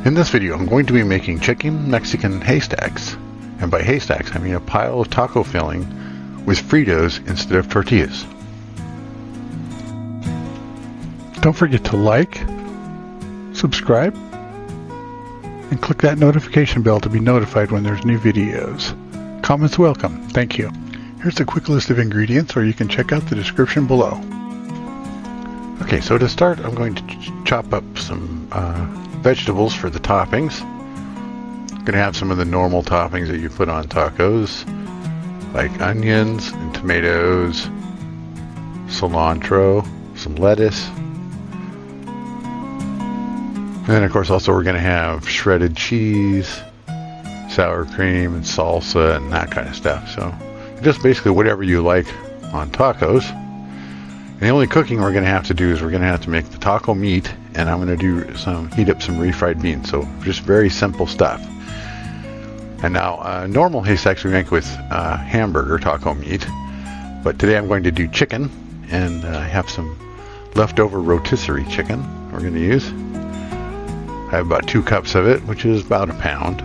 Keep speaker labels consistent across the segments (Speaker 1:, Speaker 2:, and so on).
Speaker 1: In this video, I'm going to be making Chicken Mexican Haystacks. And by haystacks, I mean a pile of taco filling with Fritos instead of tortillas. Don't forget to like, subscribe, and click that notification bell to be notified when there's new videos. Comments welcome. Thank you. Here's a quick list of ingredients, or you can check out the description below. Okay, so to start, I'm going to chop up some vegetables for the toppings. I'm going to have some of the normal toppings that you put on tacos, like onions and tomatoes, cilantro, some lettuce. And then, of course, also we're going to have shredded cheese, sour cream, and salsa, and that kind of stuff. So just basically whatever you like on tacos. And the only cooking we're going to have to do is we're going to have to make the taco meat, and I'm going to heat up some refried beans. So just very simple stuff. And now normal haystacks we make with hamburger taco meat, but today I'm going to do chicken, and I have some leftover rotisserie chicken we're going to use. I have about 2 cups of it, which is about a pound.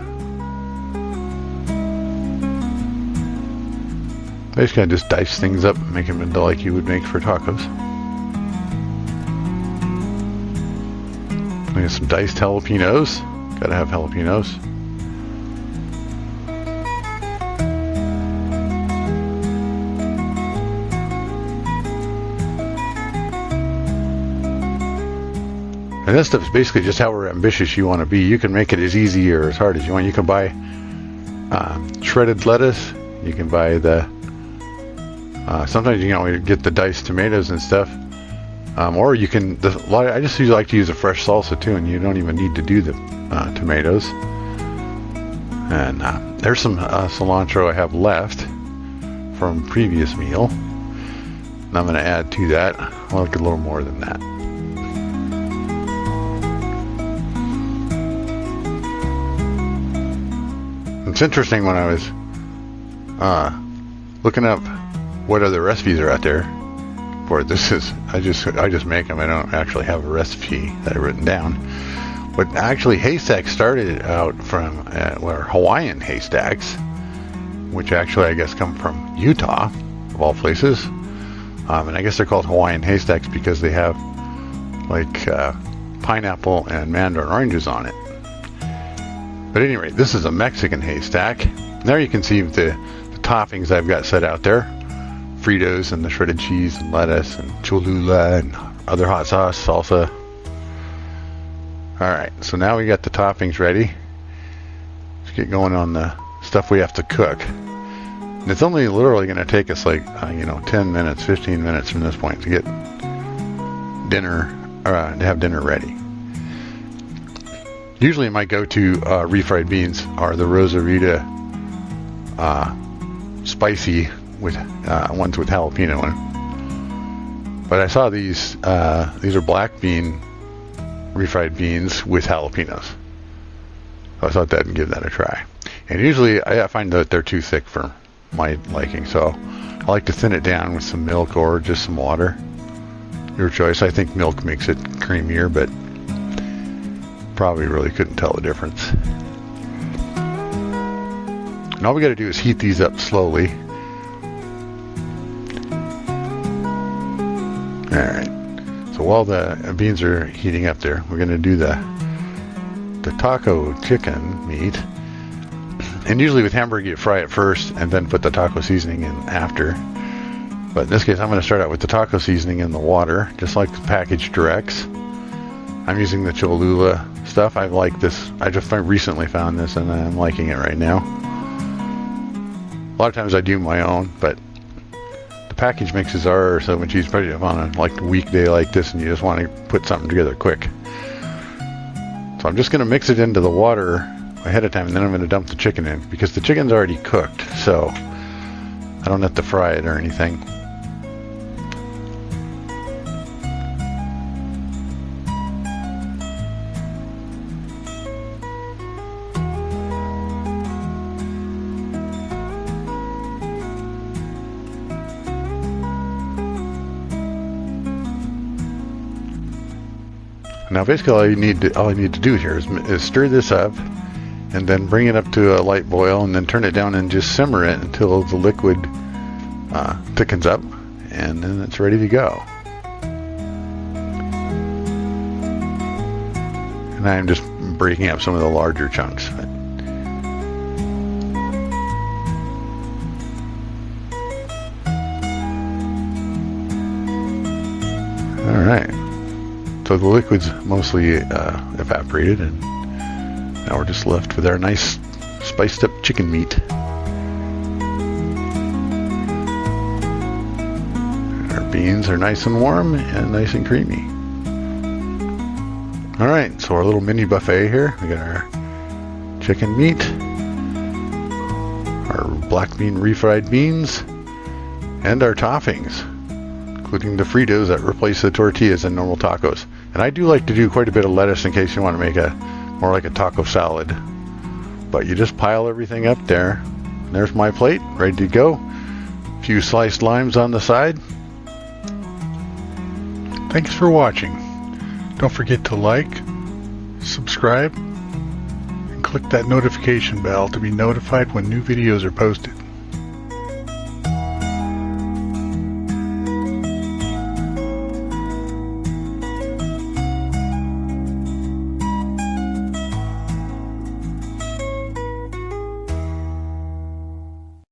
Speaker 1: Basically, I just dice things up and make them into like you would make for tacos. We have some diced jalapenos. Gotta have jalapenos. And this stuff is basically just however ambitious you want to be. You can make it as easy or as hard as you want. You can buy shredded lettuce. You can buy the sometimes you get the diced tomatoes and stuff, or you can. I just usually like to use a fresh salsa too, and you don't even need to do the tomatoes. And there's some cilantro I have left from previous meal, and I'm going to add to that. I'll like a little more than that. It's interesting when I was looking up what other recipes are out there for this. I just make them. I don't actually have a recipe that I've written down. But actually, haystacks started out from Hawaiian haystacks, which actually I guess come from Utah, of all places. And I guess they're called Hawaiian haystacks because they have like pineapple and mandarin oranges on it. But anyway, this is a Mexican haystack. There you can see the toppings I've got set out there. Fritos and the shredded cheese and lettuce and Cholula and other hot sauce, salsa. Alright, so now we got the toppings ready. Let's get going on the stuff we have to cook. And it's only literally going to take us like, 10 minutes, 15 minutes from this point to get dinner, to have dinner ready. Usually my go-to refried beans are the Rotisserie spicy with ones with jalapeno in it. But I saw these are black bean refried beans with jalapenos. So I thought that I'd give that a try. And usually I find that they're too thick for my liking, so I like to thin it down with some milk or just some water. Your choice. I think milk makes it creamier, but probably really couldn't tell the difference. And all we got to do is heat these up slowly. Alright, so while the beans are heating up there, we're going to do the taco chicken meat. And usually with hamburger you fry it first and then put the taco seasoning in after. But in this case I'm going to start out with the taco seasoning in the water, just like the package directs. I'm using the Cholula stuff. I like this. I just recently found this and I'm liking it right now. A lot of times I do my own, but the package mixes are so much easier, especially on a weekday like this and you just want to put something together quick. So I'm just going to mix it into the water ahead of time, and then I'm going to dump the chicken in because the chicken's already cooked, so I don't have to fry it or anything. Now basically all I need to do here is stir this up and then bring it up to a light boil and then turn it down and just simmer it until the liquid thickens up, and then it's ready to go. And I'm just breaking up some of the larger chunks. Alright, so the liquid's mostly evaporated, and now we're just left with our nice spiced up chicken meat. Our beans are nice and warm and nice and creamy. Alright, so our little mini buffet here. We got our chicken meat, our black bean refried beans, and our toppings, including the Fritos that replace the tortillas in normal tacos. And I do like to do quite a bit of lettuce in case you want to make more like a taco salad. But you just pile everything up there. And there's my plate, ready to go. A few sliced limes on the side.
Speaker 2: Thanks for watching. Don't forget to like, subscribe, and click that notification bell to be notified when new videos are posted.